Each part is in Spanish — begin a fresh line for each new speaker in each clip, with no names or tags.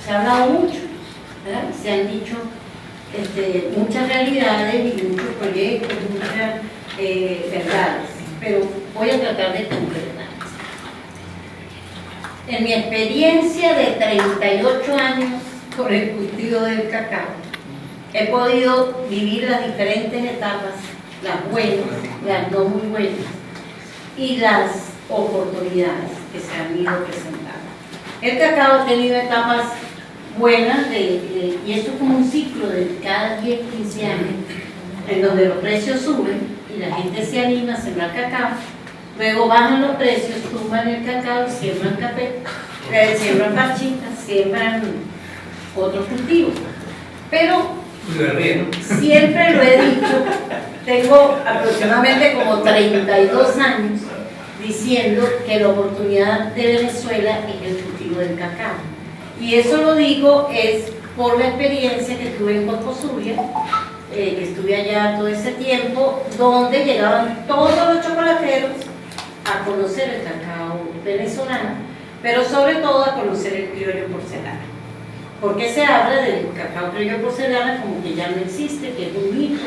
se ha hablado mucho, ¿verdad? Se han dicho muchas realidades y muchos proyectos, muchas verdades, pero voy a tratar de concretar. En mi experiencia de 38 años con el cultivo del cacao, he podido vivir las diferentes etapas, las buenas, las no muy buenas, y las oportunidades que se han ido presentando. El cacao ha tenido etapas buenas, y esto es como un ciclo de cada 10, 15 años, en donde los precios suben y la gente se anima a sembrar cacao, luego bajan los precios, tumban el cacao y siembran café, siembran parchitas, siembran otros cultivos. Pero siempre lo he dicho, tengo aproximadamente como 32 años diciendo que la oportunidad de Venezuela es el cultivo del cacao. Y eso lo digo es por la experiencia que tuve en Conferencia, que estuve allá todo ese tiempo, donde llegaban todos los chocolateros a conocer el cacao venezolano, pero sobre todo a conocer el criollo porcelana. Porque se habla del cacao criollo porcelana como que ya no existe, que es un mito,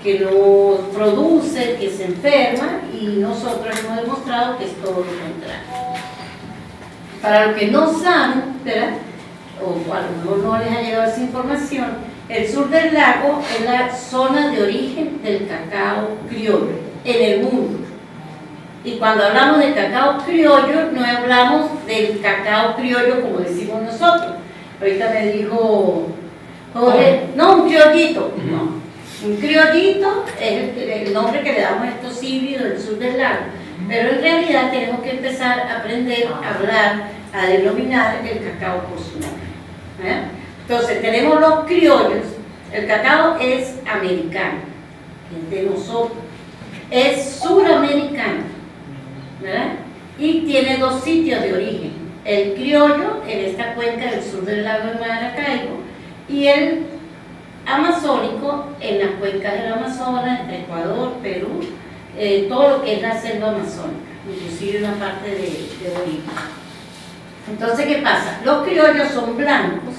que no produce, que se enferma, y nosotros hemos demostrado que es todo lo contrario. Para los que no saben, ¿verdad? O a lo mejor no les ha llegado esa información, el sur del lago es la zona de origen del cacao criollo en el mundo. Y cuando hablamos de cacao criollo, no hablamos del cacao criollo como decimos nosotros. Ahorita me dijo Jorge, no, un criollito. No, un criollito es el nombre que le damos a estos híbridos del sur del lago. Pero en realidad tenemos que empezar a aprender a hablar, a denominar el cacao por su nombre. Entonces tenemos los criollos. El cacao es americano, es de nosotros, es suramericano, ¿verdad? Y tiene dos sitios de origen: el criollo en esta cuenca del sur del lago de Maracaibo y el amazónico en las cuencas del Amazonas, entre Ecuador, Perú, todo lo que es la selva amazónica, inclusive una parte de Bolivia. Entonces, ¿qué pasa? Los criollos son blancos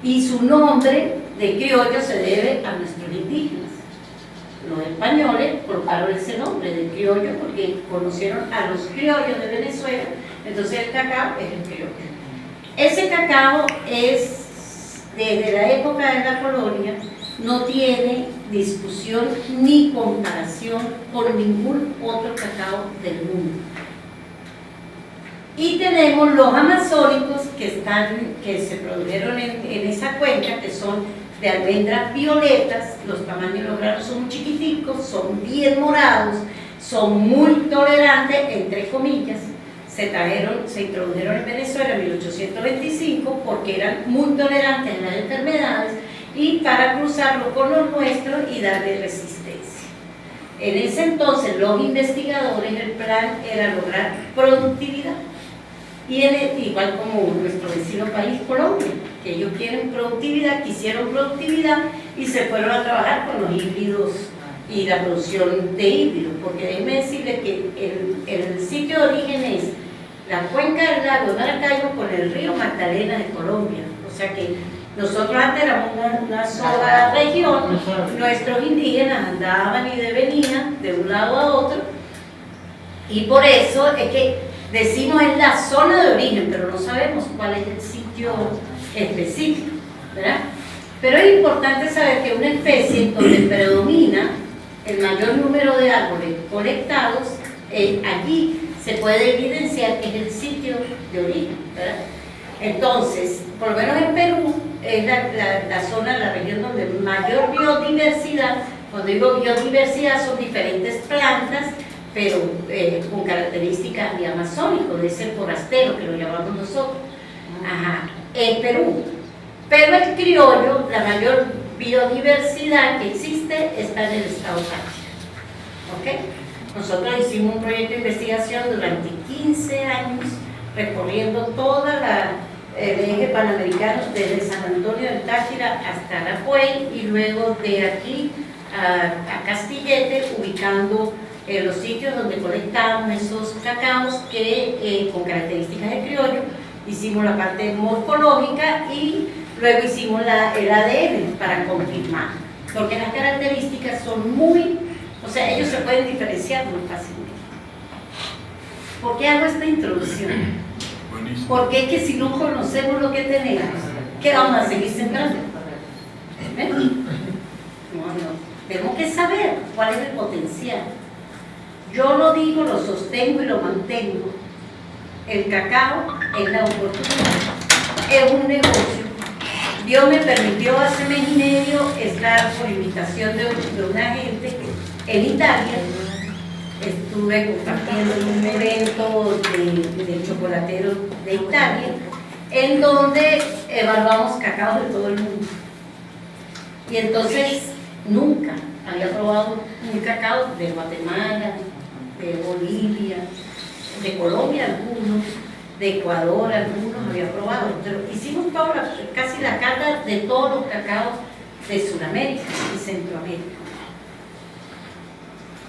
y su nombre de criollo se debe a nuestros indígenas. Los españoles colocaron ese nombre de criollo porque conocieron a los criollos de Venezuela, entonces el cacao es el criollo. Ese cacao es, desde la época de la colonia, no tiene discusión ni comparación con ningún otro cacao del mundo. Y tenemos los amazónicos que se produjeron en esa cuenca, que son de almendras violetas. Los tamaños de los granos son muy chiquiticos, son bien morados, son muy tolerantes, entre comillas. Se introdujeron en Venezuela en 1825 porque eran muy tolerantes a las enfermedades y para cruzarlo con los nuestros y darle resistencia. En ese entonces los investigadores, el plan era lograr productividad. Y igual como nuestro vecino país, Colombia, que ellos quieren productividad, quisieron productividad y se fueron a trabajar con los híbridos y la producción de híbridos, porque déjenme decirles que el sitio de origen es la cuenca del lago de Maracaibo con el río Magdalena de Colombia. O sea que nosotros antes éramos una sola región, nuestros indígenas andaban y venían de un lado a otro, y por eso es que decimos en la zona de origen, pero no sabemos cuál es el sitio específico, ¿verdad? Pero es importante saber que una especie donde predomina el mayor número de árboles colectados, allí se puede evidenciar que es el sitio de origen, ¿verdad? Entonces, por lo menos en Perú, es la zona, la región donde mayor biodiversidad. Cuando digo biodiversidad son diferentes plantas, pero con características de amazónico, de ser forastero, que lo llamamos nosotros. Ajá, en Perú. Pero el criollo, la mayor biodiversidad que existe está en el estado Táchira. ¿Ok? Nosotros hicimos un proyecto de investigación durante 15 años, recorriendo toda el eje panamericano, desde San Antonio del Táchira hasta Arapuey, y luego de aquí a Castillete, ubicando los sitios donde colectábamos esos cacaos que, con características de criollo, hicimos la parte morfológica y luego hicimos el ADN para confirmar, porque las características son muy, o sea, ellos se pueden diferenciar muy fácilmente. ¿Por qué hago esta introducción? Porque es que si no conocemos lo que tenemos, ¿qué vamos a seguir sembrando? No, tenemos que saber cuál es el potencial. Yo lo digo, lo sostengo y lo mantengo. El cacao es la oportunidad, es un negocio. Dios me permitió hace mes y medio estar por invitación de una gente en Italia. Estuve compartiendo en un evento de chocolateros de Italia, en donde evaluamos cacao de todo el mundo. Y entonces nunca había probado un cacao de Guatemala, de Bolivia, de Colombia algunos, de Ecuador algunos había probado. Pero hicimos casi la carta de todos los cacaos de Sudamérica y Centroamérica.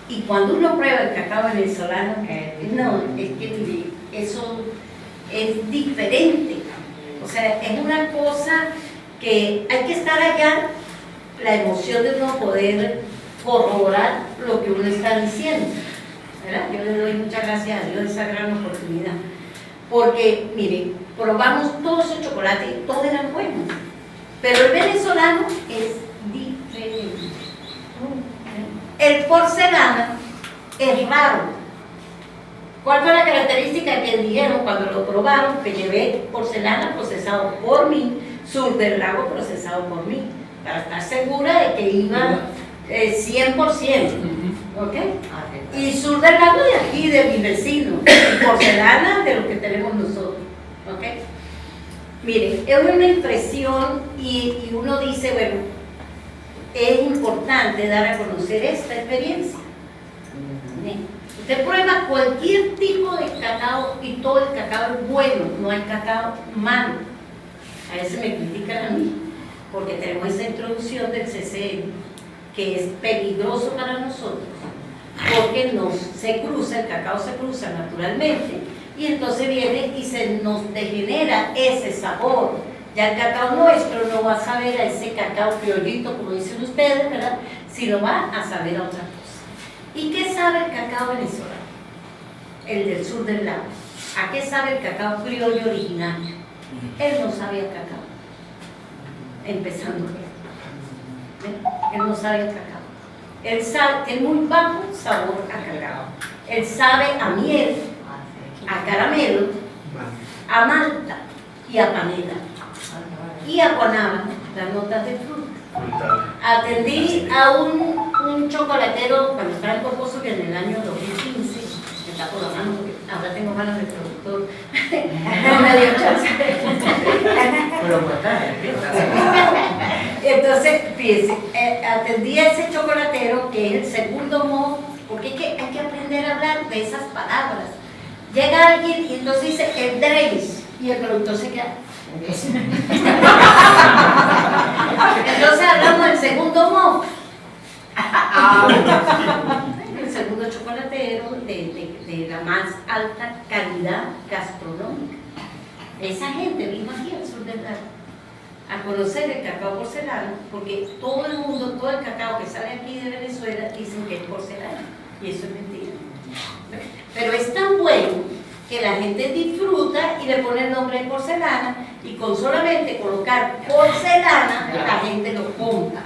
Y cuando uno prueba el cacao venezolano, no, es que eso es diferente. O sea, es una cosa que hay que estar allá, la emoción de uno poder corroborar lo que uno está diciendo, ¿verdad? Yo le doy muchas gracias a Dios de esa gran oportunidad. Porque, miren, probamos todos esos chocolates y todos eran buenos. Pero el venezolano es diferente. El porcelana es raro. ¿Cuál fue la característica que dijeron cuando lo probaron? Que llevé porcelana procesado por mí, SUR del LAGO procesado por mí, para estar segura de que iba 100%. ¿Ok? Y SUR del LAGO de aquí, de mi vecino, y porcelana de lo que tenemos nosotros. ¿Ok? Miren, es una impresión y uno dice, bueno, es importante dar a conocer esta experiencia. Usted prueba cualquier tipo de cacao y todo el cacao es bueno, no hay cacao malo. A veces me critican a mí porque tenemos esa introducción del CCN que es peligroso para nosotros porque el cacao se cruza naturalmente y entonces viene y se nos degenera ese sabor. Ya el cacao nuestro no va a saber a ese cacao criollito, como dicen ustedes, ¿verdad? Sino va a saber a otra cosa. ¿Y qué sabe el cacao venezolano? El del sur del lago. ¿A qué sabe el cacao criollo originario? Él no sabe a cacao. Empezando. Él no sabe a cacao. Él sabe, tiene muy bajo sabor a cacao. Él sabe a miel, a caramelo, a malta y a panela. Y a guanábana, las notas de fruta. Atendí a un chocolatero cuando estaba en Corposo, que en el año 2015, me tapo la mano porque ahora tengo manos de productor, no me dio chance. Entonces, fíjense, atendí a ese chocolatero que es el segundo modo, porque hay que aprender a hablar de esas palabras. Llega alguien y entonces dice el Dreis, y el productor se queda. Entonces hablamos del segundo modo. El segundo chocolatero de la más alta calidad gastronómica. Esa gente vino aquí al sur del lago a conocer el cacao porcelana, porque todo el mundo, todo el cacao que sale aquí de Venezuela dicen que es porcelana, y eso es mentira. Pero es tan bueno que la gente disfruta y le pone el nombre de porcelana, y con solamente colocar porcelana la gente lo compra.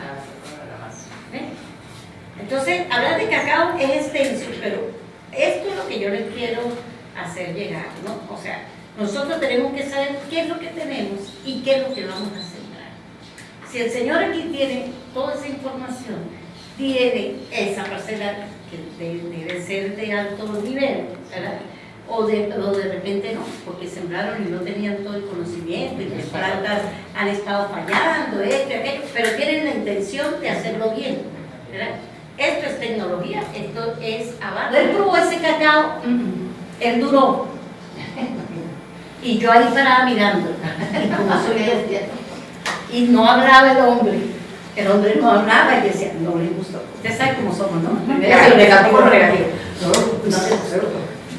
Entonces, hablar de cacao es extenso, pero esto es lo que yo les quiero hacer llegar, ¿no? O sea, nosotros tenemos que saber qué es lo que tenemos y qué es lo que vamos a sembrar. Si el señor aquí tiene toda esa información, tiene esa parcela que debe ser de alto nivel, ¿verdad? O de repente no, porque sembraron y no tenían todo el conocimiento y las plantas han estado fallando, esto y aquello, pero tienen la intención de hacerlo bien, ¿verdad? Esto es tecnología, esto es avance. Él probó ese cacao, él duró, y yo ahí parada mirando, y como soy lesbiana, y no hablaba el hombre no hablaba y decía, no le gustó. Usted sabe cómo somos, ¿no? Primero negativo, negativo. No le gustó.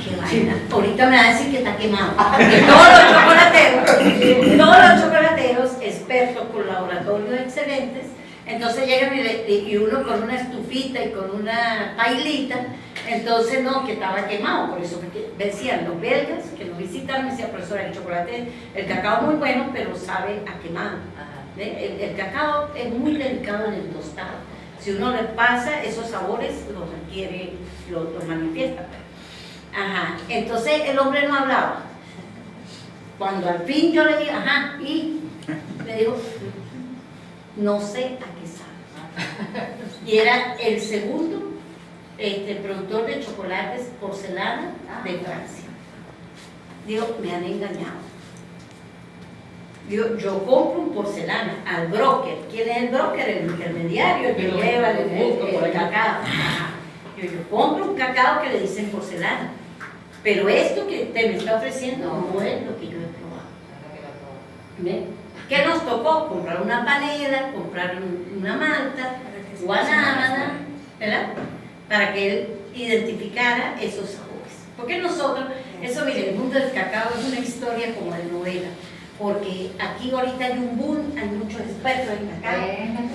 ¿Qué va Ahorita me va a decir que está quemado. Porque todos los chocolateros, expertos con laboratorios excelentes, entonces llegan y uno con una estufita y con una pailita, entonces no, que estaba quemado. Por eso decían los belgas que nos visitaron, me decían, profesora, el chocolate, el cacao es muy bueno, pero sabe a quemado. El cacao es muy delicado en el tostado. Si uno le pasa esos sabores, los adquiere, los manifiesta. Ajá. Entonces el hombre no hablaba. Cuando al fin yo le dije, ajá, y me dijo, no sé a qué sabe. Y era el segundo productor de chocolates porcelana de Francia. Digo, me han engañado. Yo compro un porcelana al broker. ¿Quién es el broker? El intermediario, el que lleva el cacao. Yo compro un cacao que le dicen porcelana. Pero esto que usted me está ofreciendo no es lo que yo he probado. ¿Qué nos tocó? Comprar una panela, comprar una malta, guanábana, ¿verdad? Para que él identificara esos sabores. Porque nosotros, eso mire, el mundo del cacao es una historia como de novela. Porque aquí ahorita hay un boom, hay muchos expertos en cacao.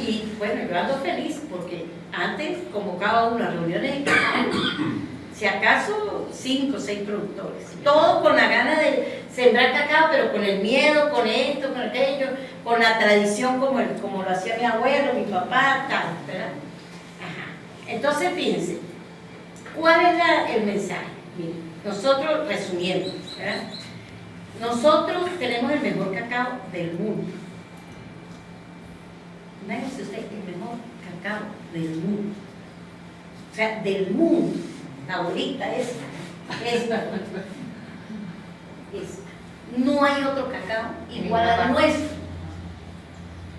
Y bueno, yo ando feliz porque antes convocaba unas reuniones de cacao, si acaso 5 o 6 productores, todos con la gana de sembrar cacao, pero con el miedo, con esto, con aquello, con la tradición como lo hacía mi abuelo, mi papá, tal, ¿verdad? Ajá. Entonces fíjense, ¿cuál es el mensaje? Miren, nosotros resumiendo, ¿verdad? Nosotros tenemos el mejor cacao del mundo. Imagínense usted, el mejor cacao del mundo. O sea, del mundo. Ahorita es. No hay otro cacao igual al nuestro.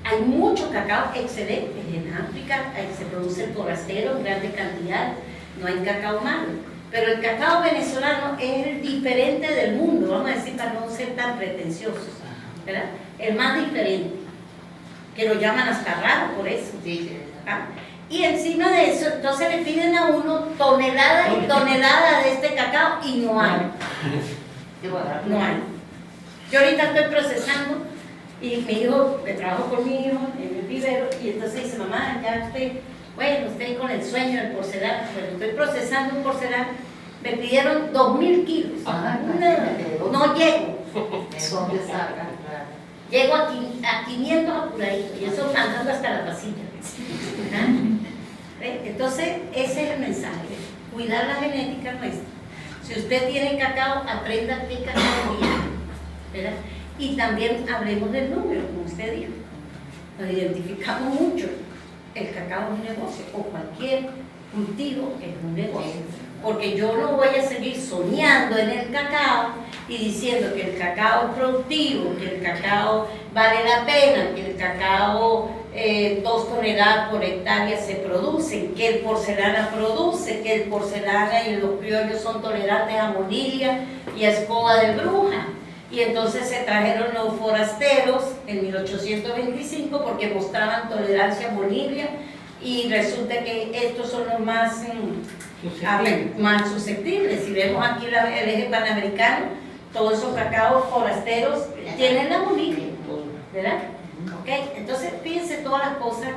Hay mucho cacao excelente en África, se produce el forastero en grandes cantidades, no hay cacao malo. Pero el cacao venezolano es el diferente del mundo, vamos a decir, para no ser tan pretenciosos, ¿verdad? El más diferente, que lo llaman hasta raro por eso. ¿Ah? Y encima de eso, entonces le piden a uno toneladas y toneladas de este cacao y no hay. No hay. Yo ahorita estoy procesando y mi hijo, que trabajo con mi hijo en el vivero, y entonces dice, mamá, ya estoy con el sueño del porcelana, pero estoy procesando un porcelana, me pidieron 2.000 kilos. No llego.
¿Dónde sacan?
Llego a 500 apuraditos, y eso andando hasta la pasilla. Entonces, ese es el mensaje, cuidar la genética nuestra. Si usted tiene cacao, aprenda qué cacao tiene, ¿verdad? Y también hablemos del número, como usted dijo. Nos identificamos mucho. El cacao es un negocio, o cualquier cultivo es un negocio. Porque yo no voy a seguir soñando en el cacao y diciendo que el cacao es productivo, que el cacao vale la pena, que el cacao 2 toneladas por hectárea se producen, que el porcelana produce, que el porcelana y los criollos son tolerantes a monilla y a escoba de bruja. Y entonces se trajeron los forasteros en 1825 porque mostraban tolerancia a monilla, y resulta que estos son los más susceptibles. Si vemos aquí el eje panamericano, todos esos cacaos forasteros tienen la monilla, ¿verdad? Okay. Entonces fíjense todas las cosas